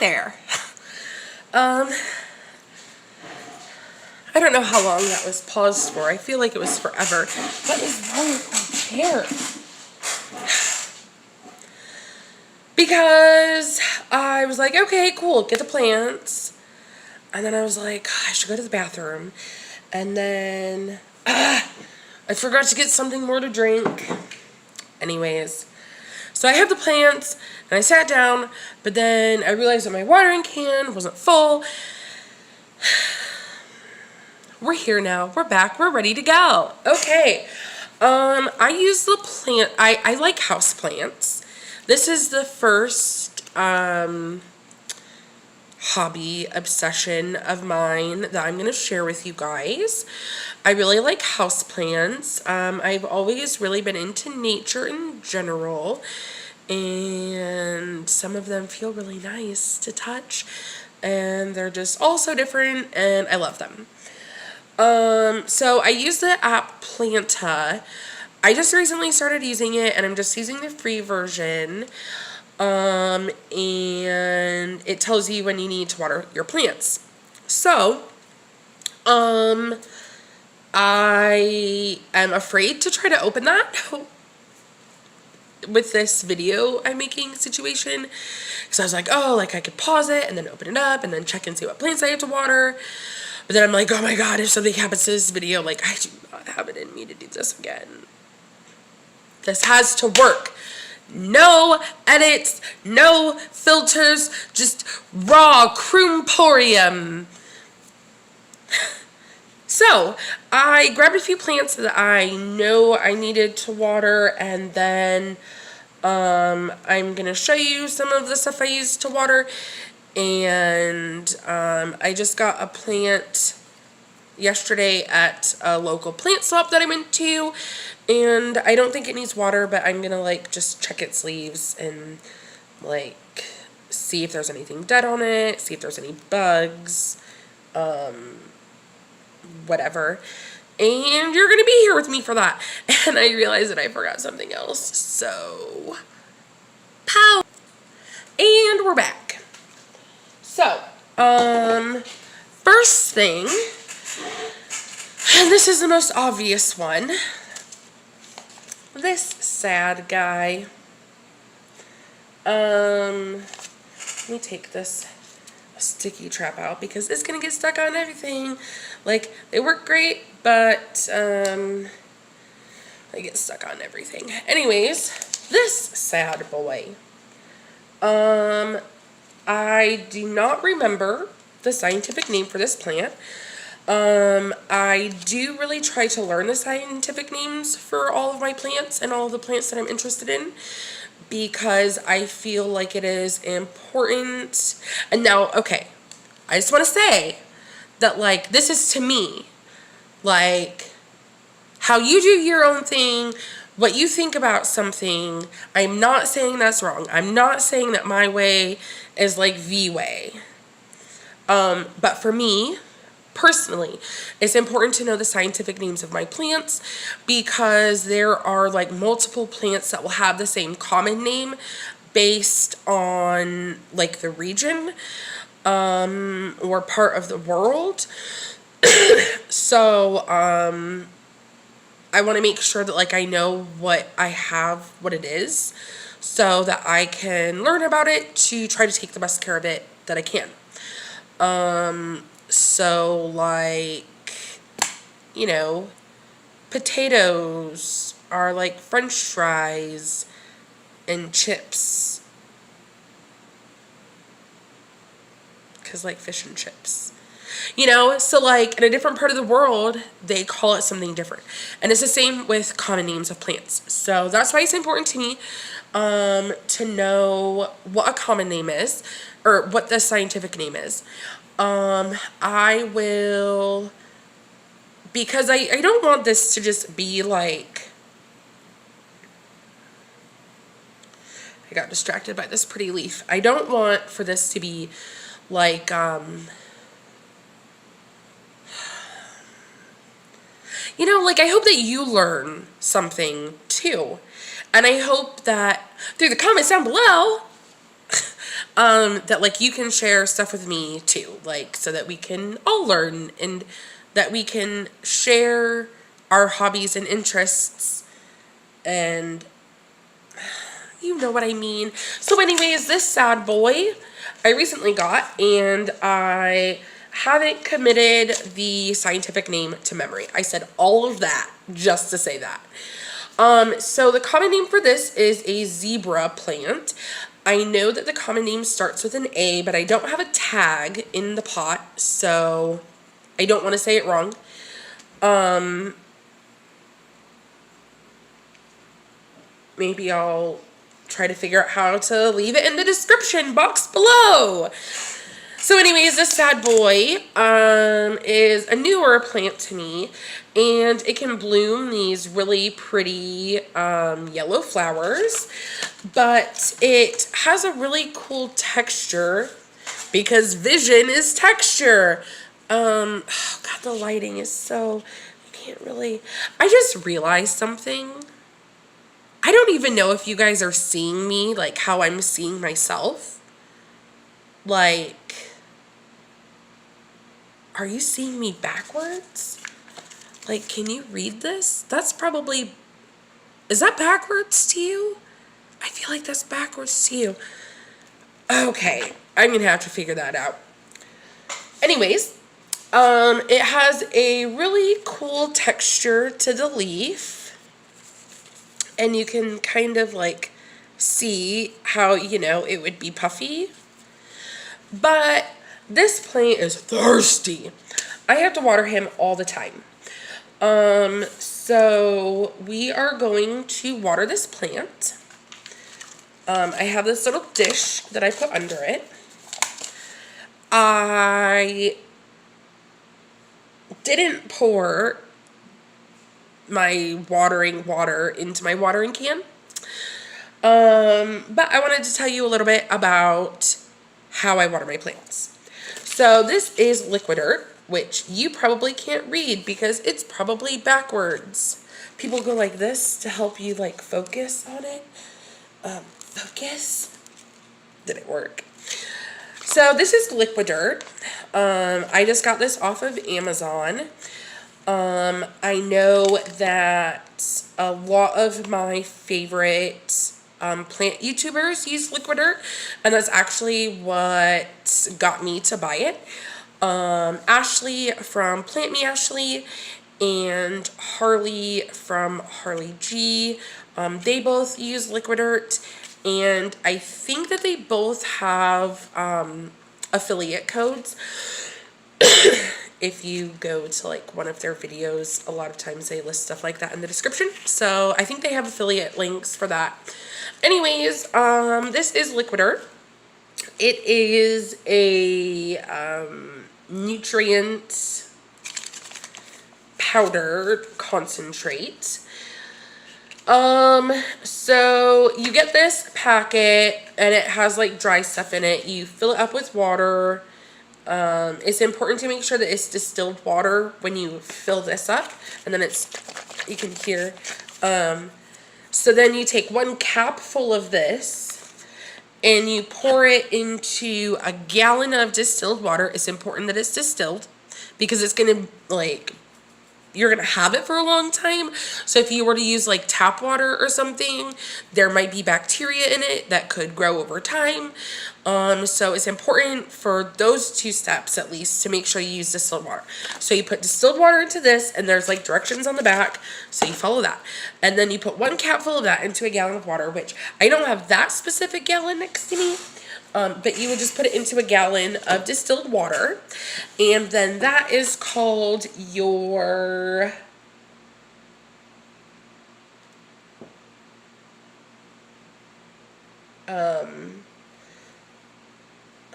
there. I don't know how long that was paused for. I feel like it was forever. What is wrong with my chair? Because I was like, okay, cool, get the plants. And then I was like, I should go to the bathroom. And then I forgot to get something more to drink. Anyways, so I had the plants and I sat down, but then I realized that my watering can wasn't full. We're here now. We're back. We're ready to go. Okay. I use the plant. I like house plants. This is the first hobby obsession of mine that I'm going to share with you guys. I really like houseplants. I've always really been into nature in general, and some of them feel really nice to touch, and they're just all so different, and I love them. So I use the app Planta. I just recently started using it, and I'm just using the free version. And it tells you when you need to water your plants. So, I am afraid to try to open that with this video I'm making situation. Because I was like, oh, like I could pause it and then open it up and then check and see what plants I have to water. But then I'm like, oh my god, if something happens to this video, like I do not have it in me to do this again. This has to work. No edits, no filters, just raw Croomporium. So, I grabbed a few plants that I know I needed to water, and then I'm going to show you some of the stuff I used to water. And I just got a plant yesterday at a local plant swap that I went to, and I don't think it needs water, but I'm gonna like just check its leaves and like see if there's anything dead on it, see if there's any bugs, whatever. And you're gonna be here with me for that. And I realized that I forgot something else, so pow. And we're back. So first thing, and this is the most obvious one, this sad guy. Let me take this sticky trap out because it's gonna get stuck on everything. Like, they work great, but they get stuck on everything. Anyways, this sad boy. I do not remember the scientific name for this plant. I do really try to learn the scientific names for all of my plants and all of the plants that I'm interested in, because I feel like it is important. And now, okay, I just want to say that, like, this is to me, like, how you do your own thing, what you think about something. I'm not saying that's wrong. I'm not saying that my way is like the way. But for me, personally, it's important to know the scientific names of my plants, because there are like multiple plants that will have the same common name based on like the region or part of the world. So I want to make sure that like I know what I have, what it is, so that I can learn about it to try to take the best care of it that I can. So like, you know, potatoes are like French fries and chips, because like fish and chips, you know. So like in a different part of the world they call it something different, and it's the same with common names of plants. So that's why it's important to me to know what a common name is, or what the scientific name is. I will, because I don't want this to just be like, I got distracted by this pretty leaf. I don't want for this to be like, you know, like I hope that you learn something too. And I hope that through the comments down below, that like you can share stuff with me too, like so that we can all learn and that we can share our hobbies and interests, and you know what I mean. So anyways, this sad boy I recently got, and I haven't committed the scientific name to memory. I said all of that just to say that. So the common name for this is a zebra plant. I know that the common name starts with an A, but I don't have a tag in the pot, so I don't want to say it wrong. Maybe I'll try to figure out how to leave it in the description box below. So anyways, this sad boy is a newer plant to me, and it can bloom these really pretty yellow flowers, but it has a really cool texture because vision is texture. Oh God, the lighting is so, I can't really, I just realized something. I don't even know if you guys are seeing me like how I'm seeing myself. Like, are you seeing me backwards? Like, can you read this? That's probably, is that backwards to you? I feel like that's backwards to you. Okay, I'm gonna have to figure that out. Anyways, it has a really cool texture to the leaf. And you can kind of like see how, you know, it would be puffy. But this plant is thirsty. I have to water him all the time. So we are going to water this plant. I have this little dish that I put under it. I didn't pour my watering water into my watering can. But I wanted to tell you a little bit about how I water my plants. So this is liquid earth, which you probably can't read because it's probably backwards. People go like this to help you like focus on it. Focus. Did it work? So this is liquid dirt. I just got this off of Amazon. I know that a lot of my favorite plant YouTubers use liquid dirt, and that's actually what got me to buy it. Ashley from Plant Me Ashley and Harley from Harley G, they both use liquid dirt, and I think that they both have affiliate codes. If you go to like one of their videos, a lot of times they list stuff like that in the description. So I think they have affiliate links for that. Anyways, this is liquid earth. It is a nutrient powder concentrate. So you get this packet and it has like dry stuff in it. You fill it up with water. It's important to make sure that it's distilled water when you fill this up, and then it's, you can hear, so then you take 1 cap full of this and you pour it into a gallon of distilled water. It's important that it's distilled because it's going to like, you're going to have it for a long time. So if you were to use like tap water or something, there might be bacteria in it that could grow over time. So it's important for those 2 steps at least to make sure you use distilled water. So you put distilled water into this, and there's like directions on the back, so you follow that. And then you put 1 cap full of that into a gallon of water, which I don't have that specific gallon next to me. But you would just put it into a gallon of distilled water, and then that is called your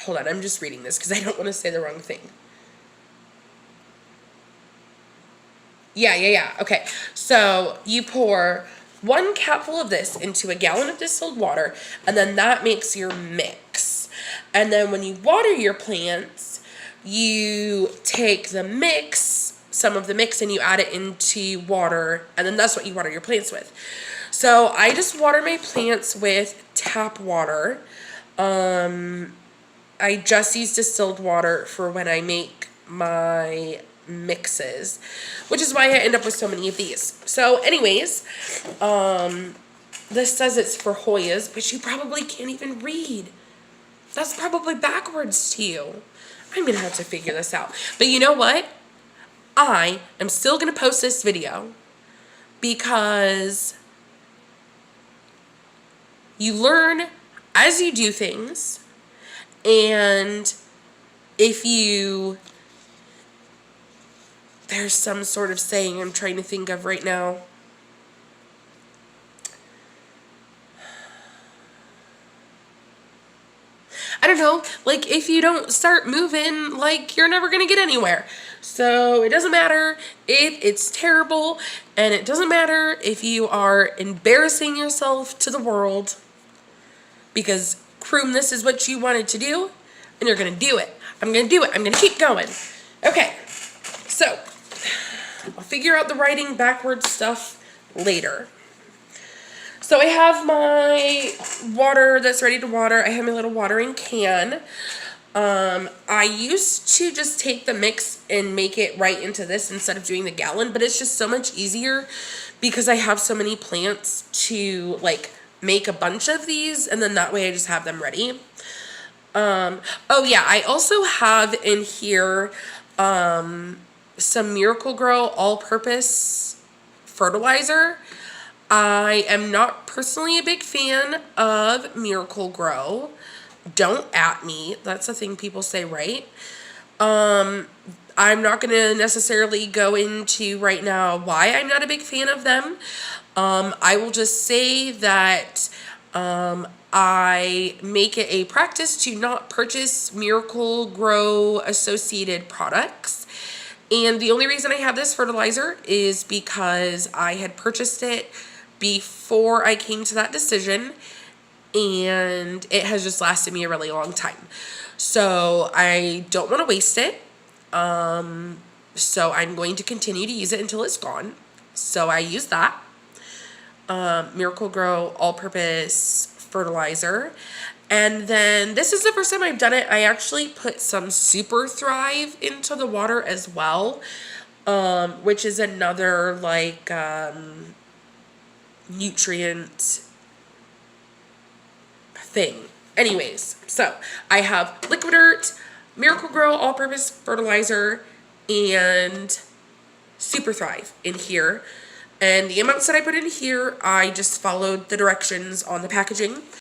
hold on, I'm just reading this because I don't want to say the wrong thing. Yeah. Okay, so you pour 1 capful of this into a gallon of distilled water, and then that makes your mix. And then when you water your plants, you take the mix, some of the mix, and you add it into water, and then that's what you water your plants with. So I just water my plants with tap water. I just use distilled water for when I make my mixes, which is why I end up with so many of these. So anyways, this says it's for Hoyas, but you probably can't even read. That's probably backwards to you. I'm gonna have to figure this out. But you know what? I am still gonna post this video because you learn as you do things, and if you, there's some sort of saying I'm trying to think of right now. I don't know, like if you don't start moving, like you're never gonna get anywhere. So it doesn't matter if it's terrible, and it doesn't matter if you are embarrassing yourself to the world, because Croom, this is what you wanted to do, and you're gonna do it. I'm gonna do it. I'm gonna keep going. Okay, so I'll figure out the writing backwards stuff later. So I have my water that's ready to water. I have my little watering can. I used to just take the mix and make it right into this instead of doing the gallon, but it's just so much easier because I have so many plants to like make a bunch of these, and then that way I just have them ready. Oh yeah, I also have in here some Miracle-Gro all-purpose fertilizer. I am not personally a big fan of Miracle-Gro. Don't at me. That's a thing people say, right? I'm not going to necessarily go into right now why I'm not a big fan of them. I will just say that I make it a practice to not purchase Miracle-Gro associated products. And the only reason I have this fertilizer is because I had purchased it before I came to that decision, and it has just lasted me a really long time. So I don't want to waste it. So I'm going to continue to use it until it's gone. So I use that. Miracle-Gro all-purpose fertilizer. And then this is the first time I've done it. I actually put some Super Thrive into the water as well, which is another like nutrient thing. Anyways, so I have Liquid Earth, Miracle-Gro all-purpose fertilizer, and Super Thrive in here. And the amounts that I put in here, I just followed the directions on the packaging.